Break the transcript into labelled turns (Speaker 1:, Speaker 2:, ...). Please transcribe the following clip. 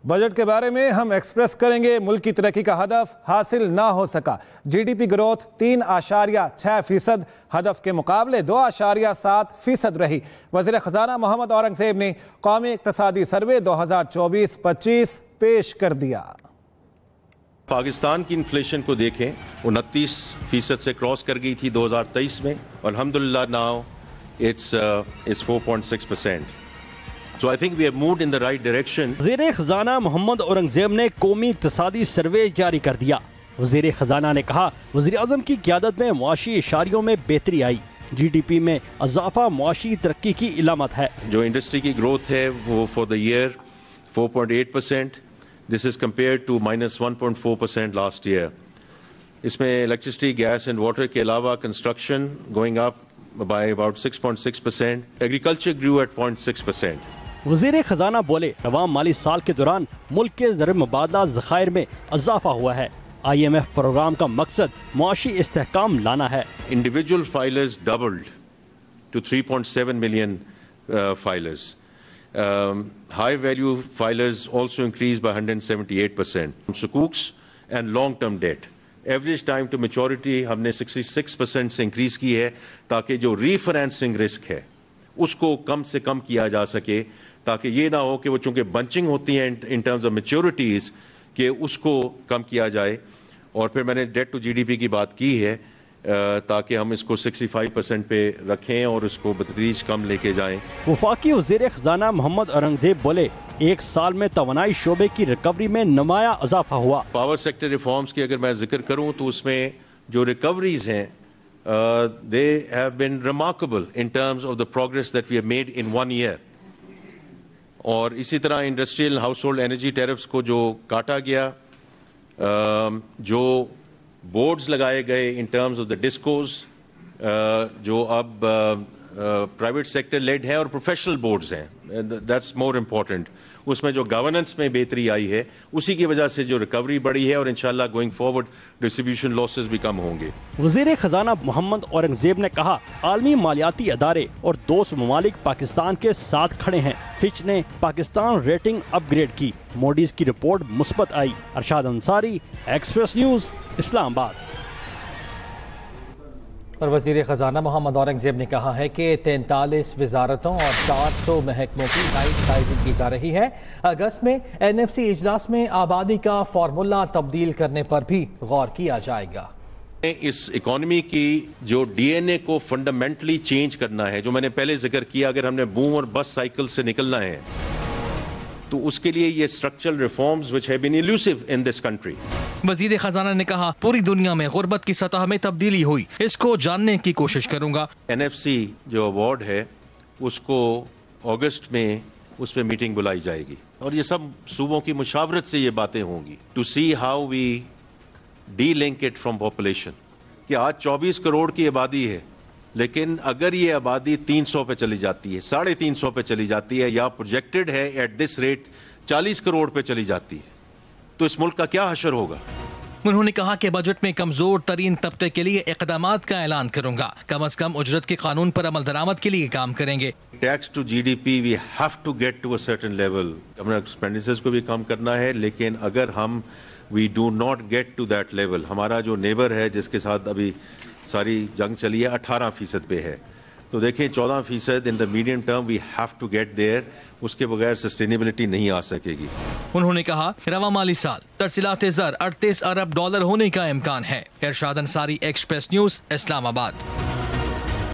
Speaker 1: Budget کے بارے میں ہم ایکسپریس کریں گے، ملک کی ترقی کا ہدف حاصل نہ ہو سکا۔ جی ڈی پی گروتھ 3.6% ہدف کے مقابلے 2.7% رہی۔ وزیر خزانہ محمد اورنگزیب نے قومی اقتصادی سروے 2024-25 پیش کر دیا۔
Speaker 2: پاکستان کی انفلیشن کو دیکھیں، 29% سے کراس کر گئی تھی 2023 میں، الحمدللہ now it's 4.6%. So I think we have moved in the right direction.
Speaker 3: وزیر خزانہ محمد اورنگزیب نے قومی اقتصادی سروے جاری کر دیا۔ وزیر خزانہ نے کہا وزیر اعظم کی قیادت میں معاشی اشاریوں میں بہتری آئی، جی ڈی پی میں اضافہ معاشی ترقی کی علامت ہے۔
Speaker 2: جو انڈسٹری کی گروتھ ہے وہ for the year 4.8%. This is compared to -1.4% last year. اس میں الیکٹریسٹی، گیس اینڈ واٹر کے علاوہ construction going up by about 6.6%. Agriculture grew at 0.6%.
Speaker 3: وزیر خزانہ بولے رواں مالی سال کے دوران ملک کے زر مبادلہ ذخائر میں اضافہ ہوا ہے۔ آئی ایم ایف پروگرام کا مقصد معاشی استحکام لانا ہے۔
Speaker 2: Individual filers doubled to 3.7 million filers. High value filers also increased by 178%. Sukuks and long term debt. Average time to maturity ہم نے 66% سے انکریز کی ہے تاکہ جو ری فائنینسنگ رسک ہے اس کو کم سے کم کیا جا سکے، تاکہ یہ نہ ہو کہ وہ چونکہ بنچنگ ہوتی ہیں ان ٹرمز آف میچورٹیز کہ اس کو کم کیا جائے۔ اور پھر میں نے ڈیٹ ٹو جی ڈی پی کی بات کی ہے تاکہ ہم اس کو 65% پہ رکھیں اور اس کو بتدریج کم لے کے جائیں۔
Speaker 3: وفاقی وزیر خزانہ محمد اورنگزیب بولے ایک سال میں توانائی شعبے کی ریکوری میں نمایاں اضافہ ہوا۔
Speaker 2: پاور سیکٹر ریفارمز کی اگر میں ذکر کروں تو اس میں جو ریکوریز ہیں they have been remarkable in terms of the progress that we have made in 1 year. اور اسی طرح انڈسٹریل ہاؤس ہولڈ انرجی ٹیرفز کو جو کاٹا گیا، جو بورڈز لگائے گئے in terms of the discos جو اب پرائیویٹ سیکٹر لیڈ ہے اور پروفیشنل بورڈز ہیں، دیٹس مور امپورٹنٹ۔ اس میں جو گورننس میں بہتری آئی ہے اسی کی وجہ سے جو ریکوری بڑھی ہے، اور انشاءاللہ گوئنگ فارورڈ ڈسٹریبیوشن لاسز بھی کم ہوں گے۔
Speaker 3: وزیر خزانہ محمد اورنگزیب نے کہا عالمی مالیاتی ادارے اور دوست ممالک پاکستان کے ساتھ کھڑے ہیں۔ فچ نے پاکستان ریٹنگ اپ گریڈ کی، موڈیز کی رپورٹ مثبت آئی۔ ارشاد انصاری، ایکسپریس نیوز، اسلام آباد۔
Speaker 4: اور وزیر خزانہ محمد اورنگزیب نے کہا ہے کہ 43 وزارتوں اور 400 محکموں کی رائٹ سائزنگ کی جا رہی ہے۔ اگست میں این ایف سی اجلاس میں آبادی کا فارمولہ تبدیل کرنے پر بھی غور کیا جائے گا۔
Speaker 2: اس اکانومی کی جو ڈی این اے کو فنڈامنٹلی چینج کرنا ہے، جو میں نے پہلے ذکر کیا، اگر ہم نے بوم اور بس سائیکل سے نکلنا ہے تو اس کے لیے یہ structural reforms which have been elusive in this country۔
Speaker 5: وزیر خزانہ نے کہا پوری دنیا میں غربت کی سطح میں تبدیلی ہوئی، اس کو جاننے کی کوشش کروں گا۔
Speaker 2: این ایف سی جو ایوارڈ ہے اس کو اگست میں اس پہ میٹنگ بلائی جائے گی، اور یہ سب صوبوں کی مشاورت سے یہ باتیں ہوں گی to see how we delink it from population. کہ آج 24 کروڑ کی آبادی ہے، لیکن اگر یہ آبادی 300 پہ چلی جاتی ہے، 350 پہ چلی جاتی ہے، یا پروجیکٹڈ ہے ایٹ دس ریٹ 40 کروڑ پہ چلی جاتی ہے، تو اس ملک کا کیا حشر ہوگا؟
Speaker 5: انہوں نے کہا کہ بجٹ میں کمزور ترین طبقے کے لیے اقدامات کا اعلان کروں گا، کم از کم اجرت کے قانون پر عمل درآمد کے لیے کام کریں گے۔
Speaker 2: Tax to G D P we have to get to a certain level, ہمیں ایکسپینڈیچرز کو بھی کم کرنا ہے، لیکن اگر ہم we do not get to that level, ہمارا جو نیبر ہے جس کے ساتھ ابھی ساری جنگ چلی ہے 18% پہ ہے، تو دیکھیں 14% in the medium term we have to get there, اس کے بغیر سسٹینیبلٹی نہیں آ سکے گی۔
Speaker 5: انہوں نے کہا رواں مالی سال ترسیلات زر $38 ارب ہونے کا امکان ہے۔ ارشاد انصاری، ایکسپریس نیوز، اسلام آباد۔